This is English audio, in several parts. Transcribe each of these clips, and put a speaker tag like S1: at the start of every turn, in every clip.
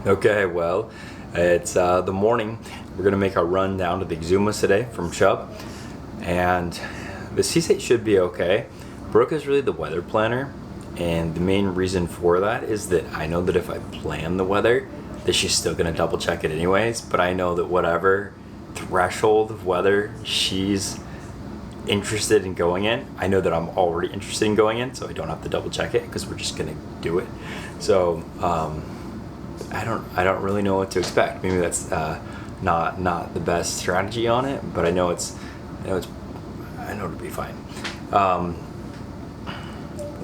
S1: Okay, well, it's the morning. We're gonna make our run down to the Exumas today from Chub, and the sea state should be okay. Brooke is really the weather planner, and the main reason for that is that I know that if I plan the weather, that she's still gonna double check it anyways, but I know that whatever threshold of weather she's interested in going in, I know that I'm already interested in going in, so I don't have to double check it because we're just gonna do it. So I don't really know what to expect. Maybe that's not the best strategy on it, but I know it'll be fine.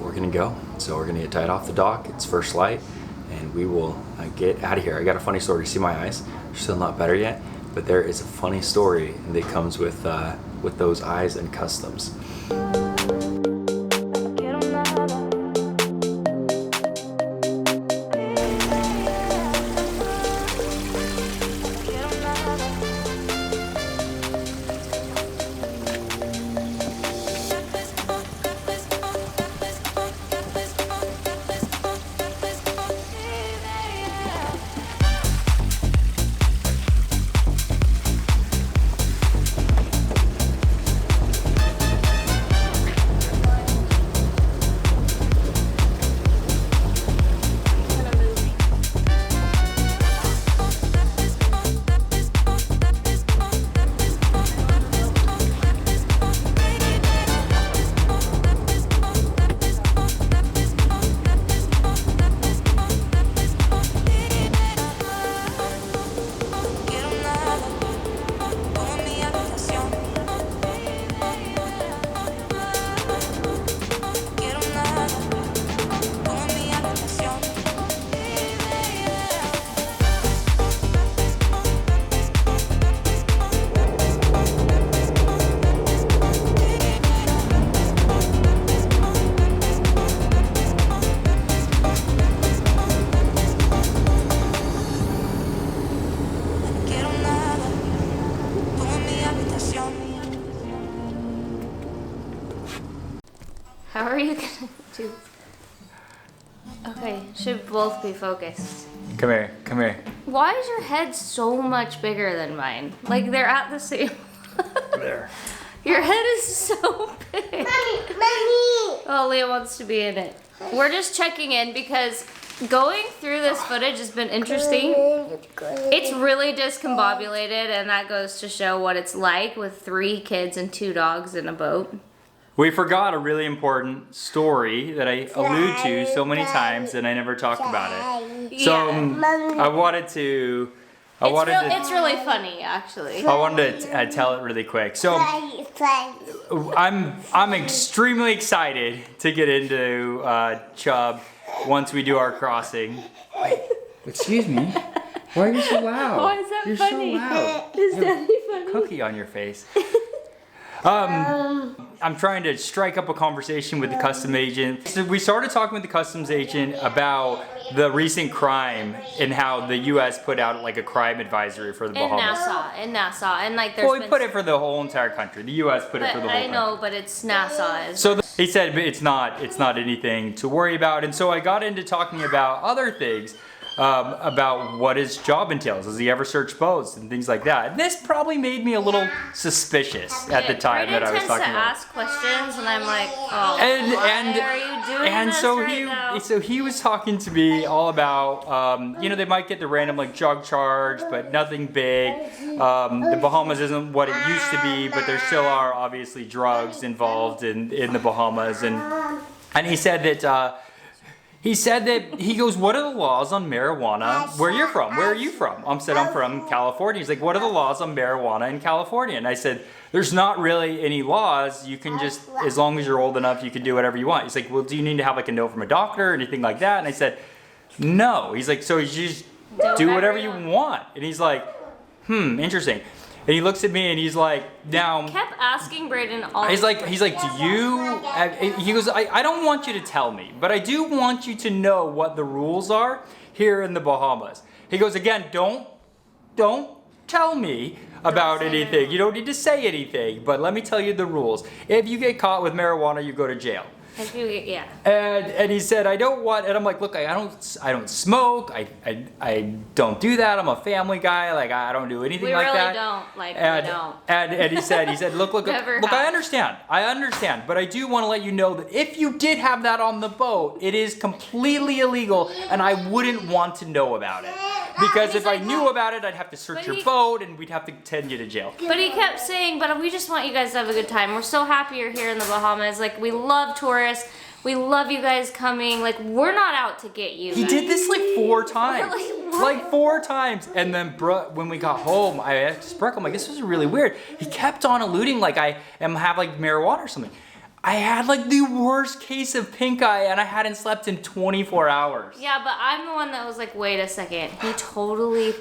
S1: We're gonna go. So we're gonna get tied off the dock. It's first light, and we will get out of here. I got a funny story. See my eyes? They're still not better yet, but there is a funny story that comes with those eyes and customs.
S2: How are you gonna do? Okay, should both be focused.
S1: Come here, come here.
S2: Why is your head so much bigger than mine? Like they're at the same.
S1: There.
S2: Your head is so big.
S3: Mommy!
S2: Oh, Leah wants to be in it. We're just checking in because going through this footage has been interesting. It's really discombobulated, and that goes to show what it's like with 3 kids and 2 dogs in a boat.
S1: We forgot a really important story that I allude to so many times and I never talked about it. So I wanted to...
S2: It's really funny, actually.
S1: I wanted to tell it really quick. So I'm extremely excited to get into Chub once we do our crossing. Wait, excuse me. Why are you so loud?
S2: Why is that
S1: You're
S2: funny?
S1: so loud.
S2: Is that funny?
S1: Cookie on your face. I'm trying to strike up a conversation with the customs agent. So we started talking with the customs agent about the recent crime and how the U.S. put out like a crime advisory for the Bahamas.
S2: In Nassau, and like there's
S1: Well, we put it for the whole entire country. The U.S. put it for the whole country.
S2: I know, but it's Nassau.
S1: So he said it's not anything to worry about, and so I got into talking about other things. About what his job entails. Does he ever search boats and things like that? And this probably made me a little suspicious at the time that I was talking about.
S2: to ask questions, and I'm like, oh, why are you doing this right now?
S1: So he was talking to me all about, you know, they might get the random like drug charge, but nothing big. The Bahamas isn't what it used to be, but there still are obviously drugs involved in the Bahamas, and he said that. He goes, what are the laws on marijuana? Where you're from? Where are you from? I said, I'm from California. He's like, what are the laws on marijuana in California? And I said, there's not really any laws. You can just, as long as you're old enough, you can do whatever you want. He's like, well, do you need to have like a note from a doctor or anything like that? And I said, no. He's like, so you just do whatever you want. And he's like, interesting. And he looks at me and he's like, now...
S2: Kept asking Brayden all
S1: He's like, do you... He goes, I don't want you to tell me, but I do want you to know what the rules are here in the Bahamas. He goes, again, don't tell me about anything. You don't need to say anything, but let me tell you the rules. If you get caught with marijuana, you go to jail.
S2: If you, yeah.
S1: And he said, I don't want, and I'm like, look, I don't smoke, I don't do that, I'm a family guy, like I don't do anything like that.
S2: We really don't, like
S1: and,
S2: we don't.
S1: And he said, look,
S2: Never
S1: I
S2: have.
S1: understand, but I do want to let you know that if you did have that on the boat, it is completely illegal, and I wouldn't want to know about it. Because if I knew about it, I'd have to search your boat, and we'd have to send you to jail.
S2: But he kept saying, but we just want you guys to have a good time. We're so happy you're here in the Bahamas. Like, we love tourists. We love you guys coming. Like, we're not out to get you
S1: He
S2: guys.
S1: did this like 4 times.
S2: Really? What?
S1: Like 4 times. And then when we got home, I asked Brooke, I'm like, this was really weird. He kept on alluding like I have like marijuana or something. I had like the worst case of pink eye and I hadn't slept in 24 hours.
S2: Yeah, but I'm the one that was like, wait a second. He totally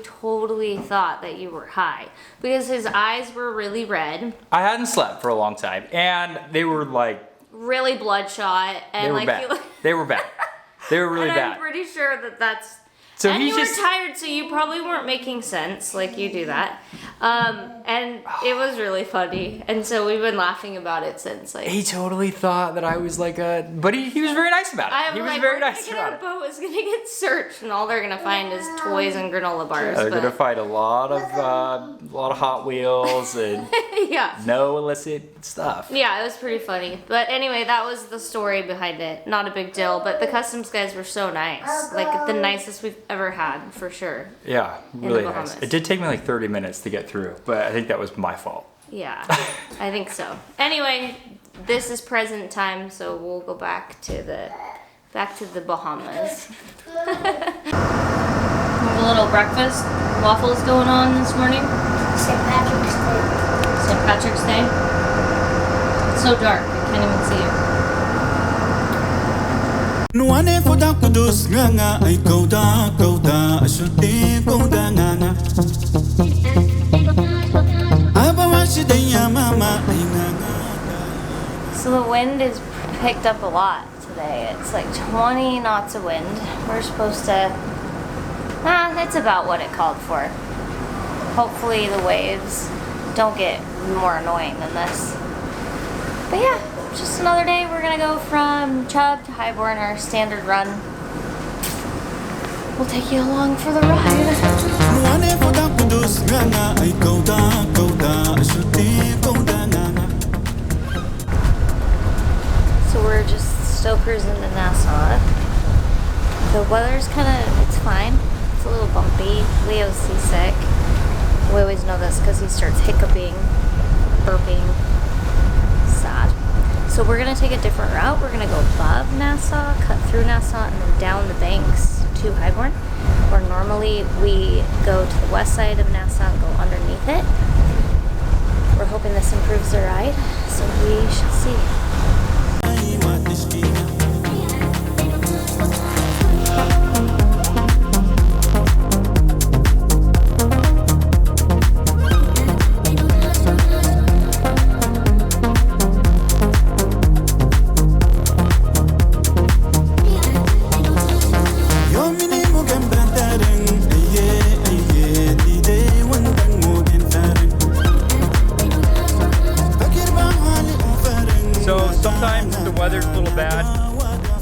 S2: thought that you were high. Because his eyes were really red.
S1: I hadn't slept for a long time. And they were like...
S2: really bloodshot. And
S1: they were
S2: like
S1: bad. They were bad. They were really
S2: and
S1: bad.
S2: I'm pretty sure that that's...
S1: So
S2: and
S1: he
S2: you
S1: just...
S2: were tired, so you probably weren't making sense, like you do that. And it was really funny, and so we've been laughing about it since. Like,
S1: he totally thought that I was like a... But he was very nice about it. He was very nice about
S2: our
S1: it.
S2: boat is gonna get searched, and all they're gonna find is toys and granola bars.
S1: They're
S2: but...
S1: gonna find a lot of Hot Wheels and
S2: yeah.
S1: no illicit stuff.
S2: Yeah, it was pretty funny. But anyway, that was the story behind it. Not a big deal, but the customs guys were so nice. Like, the nicest we've ever had, for sure.
S1: Yeah, really
S2: the
S1: nice.
S2: Bahamas.
S1: It did take me like 30 minutes to get through, but I think that was my fault.
S2: Yeah, I think so. Anyway, this is present time, so we'll go back to the Bahamas. Have a little breakfast. Waffles going on this morning.
S3: St. Patrick's Day.
S2: St. Patrick's Day. It's so dark, I can't even see you.
S4: Nuane foda kudus nganga ay kauda ashuti kauda ngana Abawashi daya mama ay nganga.
S2: So the wind is picked up a lot today. It's like 20 knots of wind. We're supposed to, it's about what it called for. Hopefully the waves don't get more annoying than this. But yeah, just another day. We're gonna go from Chub to Highbourne, our standard run. We'll take you along for the ride.
S4: Nuane foda kudus nganga ay kauda ashuti kauda ngana.
S2: So we're just still cruising to Nassau. The weather's it's fine. It's a little bumpy. Leo's seasick. We always know this because he starts hiccuping, burping. Sad. So we're gonna take a different route. We're gonna go above Nassau, cut through Nassau, and then down the banks to Highbourne. Where normally we go to the west side of Nassau and go underneath it. We're hoping this improves the ride, so we shall see.
S4: Ay matishkina.
S1: So sometimes the weather's a little bad.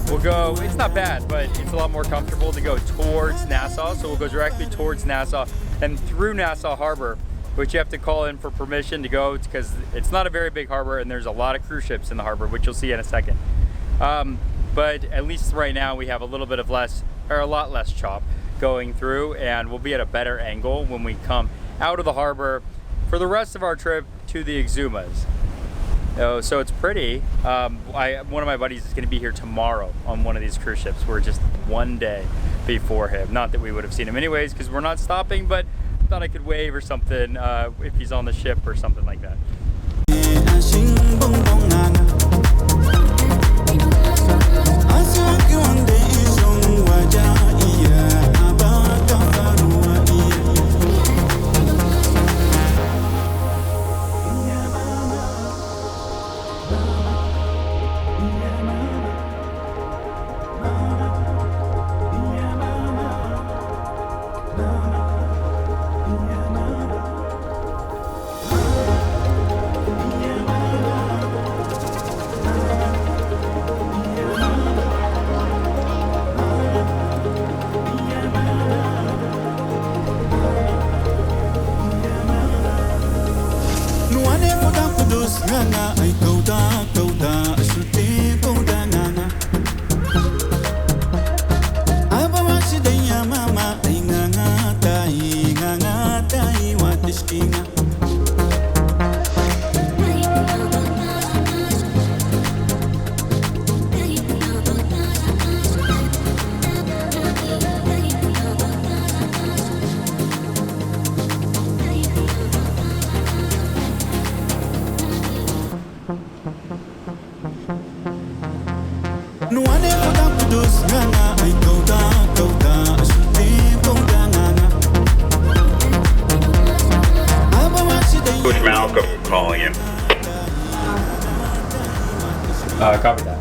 S1: We'll go, it's not bad, but it's a lot more comfortable to go towards Nassau. So we'll go directly towards Nassau and through Nassau Harbor, which you have to call in for permission to go because it's not a very big harbor and there's a lot of cruise ships in the harbor, which you'll see in a second. But at least right now we have a little bit of a lot less chop going through, and we'll be at a better angle when we come out of the harbor for the rest of our trip to the Exumas. So it's pretty. One of my buddies is going to be here tomorrow on one of these cruise ships. We're just one day before him. Not that we would have seen him anyways because we're not stopping, but I thought I could wave or something if he's on the ship or something like that.
S4: nganga ai kauda ashute kauda nganga aba mashidaya mama ai nganga tai watishkinga
S5: Coach Malcolm calling him.
S1: Copy that.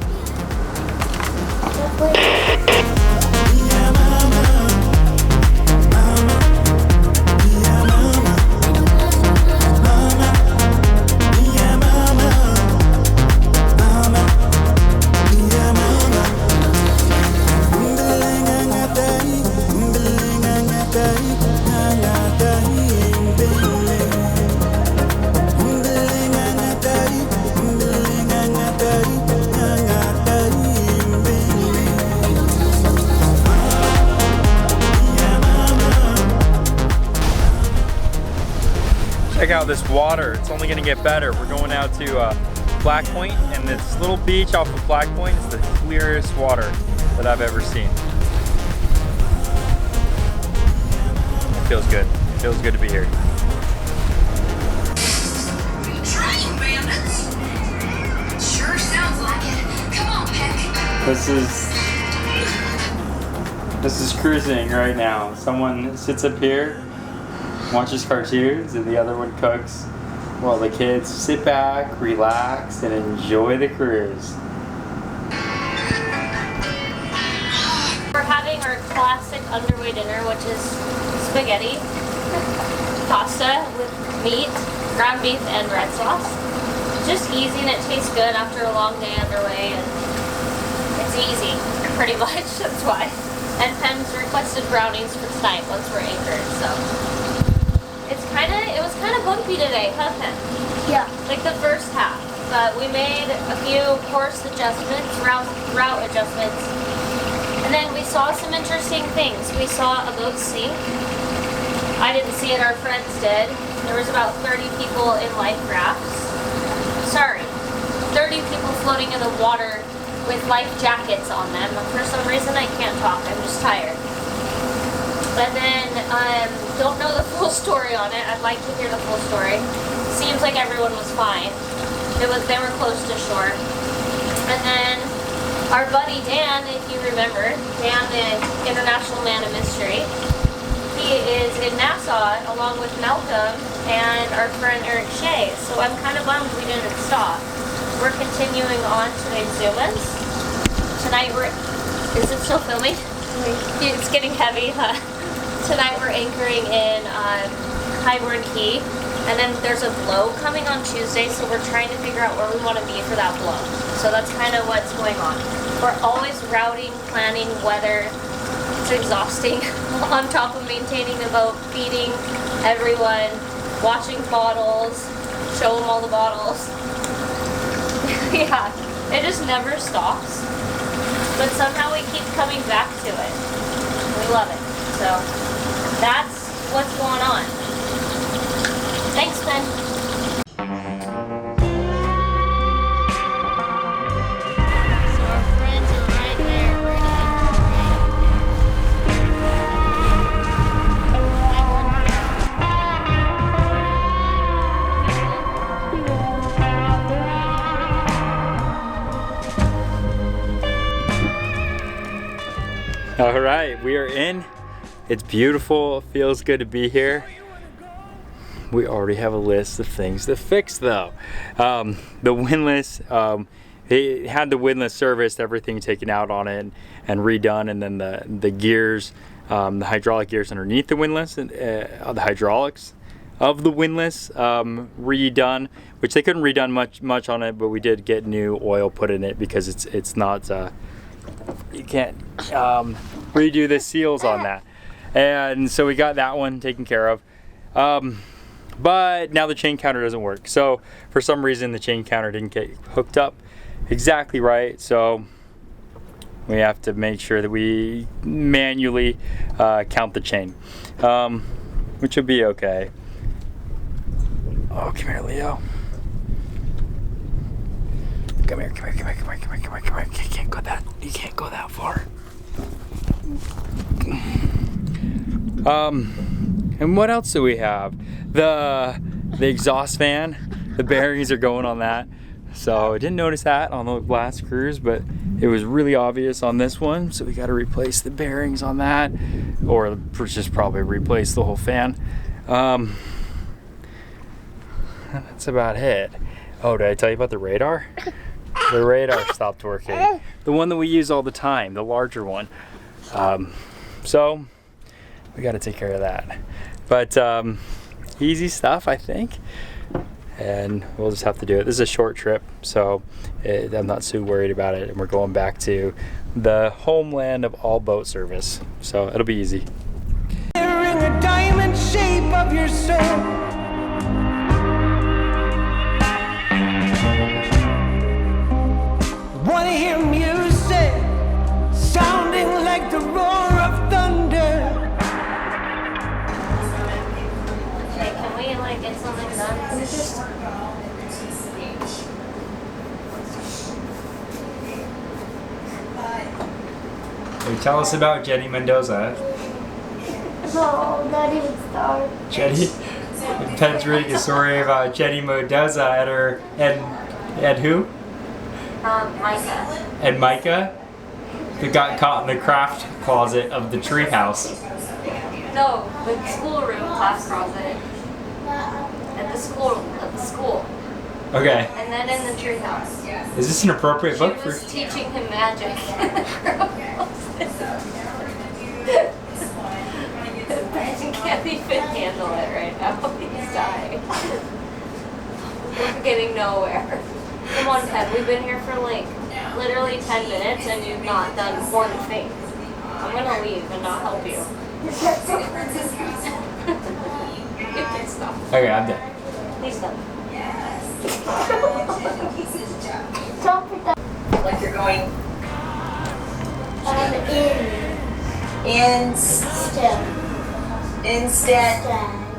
S1: Check out this water. It's only gonna get better. We're going out to Black Point, and this little beach off of Black Point is the clearest water that I've ever seen. It feels good. It feels good to be here.
S6: Train bandits? Sure sounds like it. Come on, Peck.
S1: This is cruising right now. Someone sits up here, watches cartoons, and the other one cooks while the kids sit back, relax, and enjoy the cruise.
S2: We're having our classic underway dinner, which is spaghetti, pasta with meat, ground beef, and red sauce. Just easy, and it tastes good after a long day underway, and it's easy, pretty much, that's why. And Pem's requested brownies for tonight once we're anchored, so. It was kind of bumpy today, huh, Pem?
S3: Yeah.
S2: Like the first half, but we made a few course adjustments, route adjustments, and then we saw some interesting things. We saw a boat sink. I didn't see it, our friends did. There was about 30 people in life rafts. Sorry, 30 people floating in the water with life jackets on them. For some reason I can't talk, I'm just tired. And then, don't know the full story on it. I'd like to hear the full story. Seems like everyone was fine. They were close to shore. And then our buddy Dan, if you remember, Dan, the international man of mystery, he is in Nassau along with Malcolm and our friend Eric Shea. So I'm kind of bummed we didn't stop. We're continuing on to the Exumas. Tonight is it still filming? It's getting heavy, huh? Tonight we're anchoring in Highbourne Key, and then there's a blow coming on Tuesday, so we're trying to figure out where we want to be for that blow. So that's kind of what's going on. We're always routing, planning, weather. It's exhausting. On top of maintaining the boat, feeding everyone, watching bottles, show them all the bottles. Yeah, it just never stops. But somehow we keep coming back to it. We love it. So that's what's going on. Thanks, Ben. So our friends are right there. We're
S1: All right, we are in. It's beautiful. It feels good to be here. We already have a list of things to fix, though. The windlass, he had the windlass serviced, everything taken out on it and redone, and then the gears, the hydraulic gears underneath the windlass, the hydraulics of the windlass redone, which they couldn't redone much on it, but we did get new oil put in it because it's not. You can't redo the seals on that, and so we got that one taken care of. But now the chain counter doesn't work. So for some reason the chain counter didn't get hooked up exactly right. So we have to make sure that we manually count the chain, which will be okay. Oh, come here, Leo. Come here, come here, come here, come here, come here, come here, come here. You can't go that. You can't go that far. And what else do we have? The exhaust fan. The bearings are going on that. So I didn't notice that on the last cruise, but it was really obvious on this one. So we got to replace the bearings on that, or just probably replace the whole fan. That's about it. Oh, did I tell you about the radar? The radar stopped working. The one that we use all the time, the larger one. So we got to take care of that. But easy stuff, I think. And we'll just have to do it. This is a short trip, so I'm not too worried about it. And we're going back to the homeland of all boat service, so it'll be easy.
S7: A diamond shape of your soul. Wanna hear music sounding like the roar of thunder.
S2: Okay, can we like get something done?
S1: Tell us about Jenny Mendoza.
S3: No, not even start.
S1: Jenny, Pen's reading a story about Jenny Mendoza and who?
S2: Micah.
S1: And Micah, that got caught in the craft closet of the treehouse.
S2: No, the schoolroom class closet. At the school.
S1: Okay,
S2: And then in the treehouse.
S1: is this an appropriate
S2: She
S1: book for?
S2: was teaching him magic. Ben can't even handle it right now. He's dying. We're getting nowhere. Come on, Ted. We've been here for like literally 10 minutes and you've not done one thing. I'm gonna leave and not help you. You can stop.
S1: Okay, I'm done.
S2: Please stop.
S3: Stop with that.
S8: Like you're going
S3: In.
S8: in
S3: Still.
S8: instead.
S3: Stand.